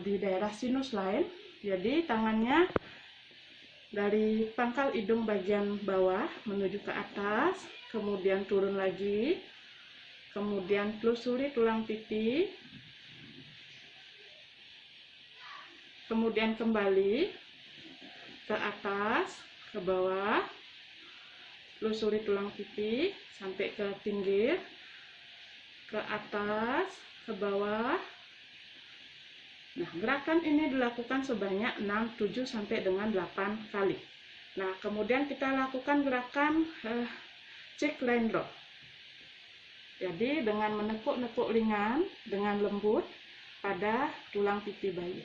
di daerah sinus line. Jadi tangannya dari pangkal hidung bagian bawah menuju ke atas, kemudian turun lagi, kemudian telusuri tulang pipi, kemudian kembali ke atas, ke bawah, telusuri tulang pipi sampai ke pinggir, ke atas, ke bawah. Nah, gerakan ini dilakukan sebanyak 6, 7 sampai dengan 8 kali. Nah, kemudian kita lakukan gerakan cheek line drop. Jadi dengan menekuk-nekuk ringan dengan lembut pada tulang pipi bayi.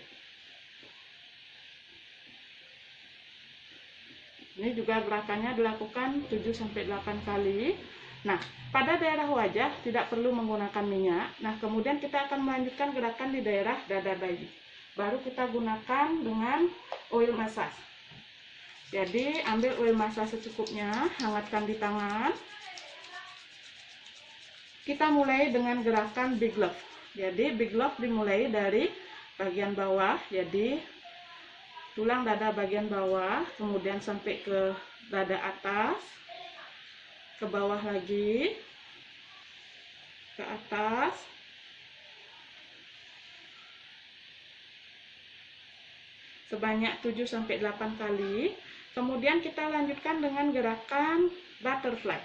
Ini juga gerakannya dilakukan 7 sampai 8 kali. Nah, pada daerah wajah tidak perlu menggunakan minyak. Nah, kemudian kita akan melanjutkan gerakan di daerah dada bayi. Baru kita gunakan dengan oil massage. Jadi, ambil oil massage secukupnya, hangatkan di tangan. Kita mulai dengan gerakan big love. Jadi, big love dimulai dari bagian bawah. Jadi, tulang dada bagian bawah, kemudian sampai ke dada atas, ke bawah lagi, ke atas, sebanyak 7 sampai 8 kali. Kemudian kita lanjutkan dengan gerakan butterfly.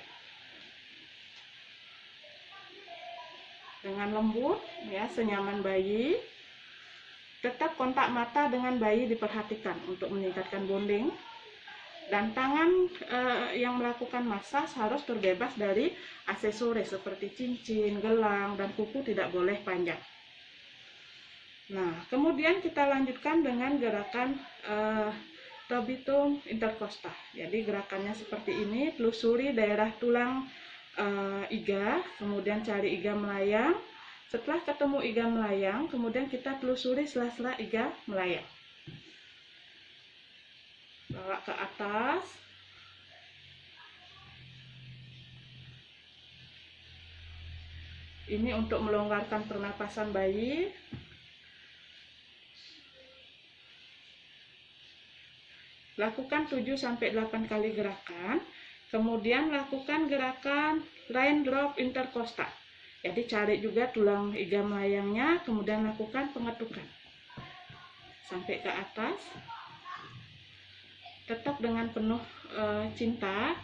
Dengan lembut ya, senyaman bayi. Tetap kontak mata dengan bayi diperhatikan untuk meningkatkan bonding. Dan tangan yang melakukan massage harus terbebas dari aksesoris seperti cincin, gelang, dan kuku tidak boleh panjang. Nah, kemudian kita lanjutkan dengan gerakan Tobitum intercostal. Jadi gerakannya seperti ini, telusuri daerah tulang iga, kemudian cari iga melayang. Setelah ketemu iga melayang, kemudian kita telusuri sela-sela iga melayang. Bawa ke atas, ini untuk melonggarkan pernapasan bayi. Lakukan 7 sampai 8 kali gerakan. Kemudian lakukan gerakan line drop intercostal. Jadi cari juga tulang iga melayangnya, kemudian lakukan pengetukan sampai ke atas. Tetap dengan penuh cinta.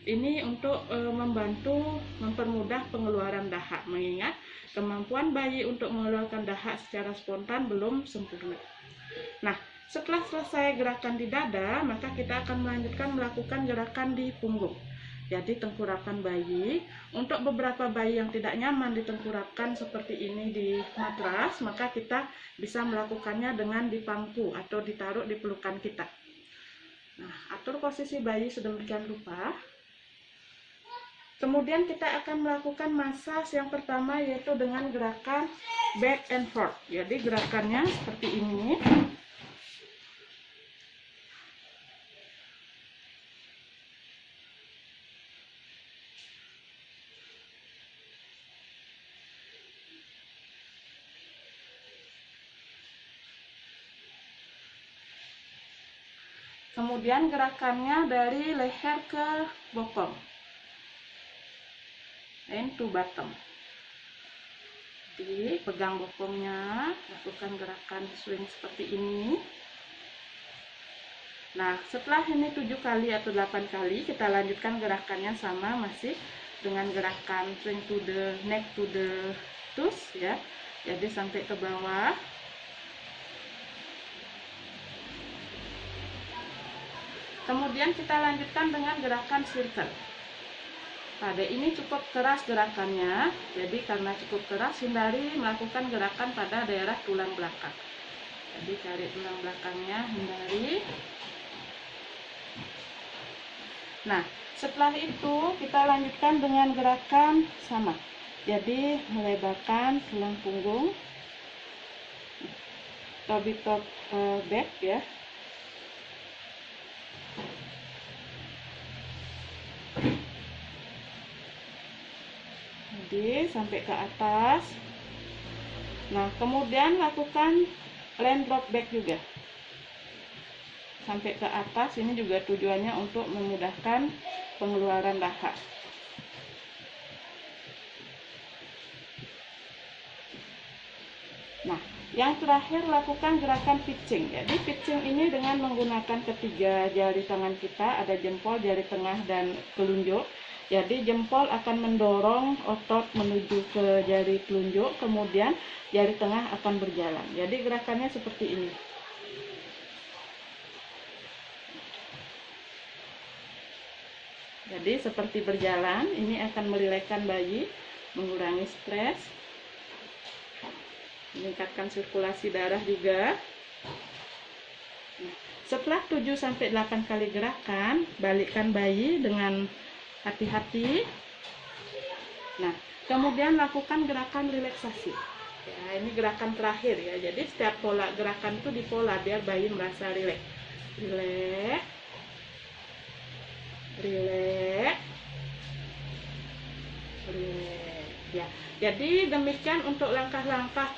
Ini untuk membantu mempermudah pengeluaran dahak, mengingat kemampuan bayi untuk mengeluarkan dahak secara spontan belum sempurna. Nah, setelah selesai gerakan di dada, maka kita akan melanjutkan melakukan gerakan di punggung. Jadi tengkurapan bayi. Untuk beberapa bayi yang tidak nyaman ditengkurapkan seperti ini di matras, maka kita bisa melakukannya dengan di pangku atau ditaruh di pelukan kita. Nah, atur posisi bayi sedemikian rupa. Kemudian kita akan melakukan massage yang pertama, yaitu dengan gerakan back and forth. Jadi gerakannya seperti ini. Kemudian gerakannya dari leher ke bokong, end to bottom. Jadi pegang bokongnya, lakukan gerakan swing seperti ini. Nah, setelah ini 7 kali atau 8 kali, kita lanjutkan gerakannya sama, masih dengan gerakan swing to the neck to the toes ya. Jadi sampai ke bawah. Kemudian kita lanjutkan dengan gerakan circle. Pada ini cukup keras gerakannya, jadi karena cukup keras, hindari melakukan gerakan pada daerah tulang belakang. Jadi cari tulang belakangnya, hindari. Nah, setelah itu kita lanjutkan dengan gerakan sama. Jadi melebarkan tulang punggung, tobi top back ya. Jadi sampai ke atas. Nah, kemudian lakukan land drop back juga sampai ke atas. Ini juga tujuannya untuk memudahkan pengeluaran lahar. Nah, yang terakhir lakukan gerakan pitching. Jadi pitching ini dengan menggunakan ketiga jari tangan kita, ada jempol, jari tengah, dan telunjuk. Jadi jempol akan mendorong otot menuju ke jari telunjuk, kemudian jari tengah akan berjalan. Jadi gerakannya seperti ini. Jadi seperti berjalan, ini akan merilekskan bayi, mengurangi stres, meningkatkan sirkulasi darah juga. Nah, setelah 7-8 kali gerakan, balikkan bayi dengan hati-hati. Nah, kemudian lakukan gerakan relaksasi. Ya, ini gerakan terakhir ya. Jadi setiap pola gerakan itu dipola biar bayi merasa rileks. Rileks. Rileks. Rileks. Ya. Jadi demikian untuk langkah-langkah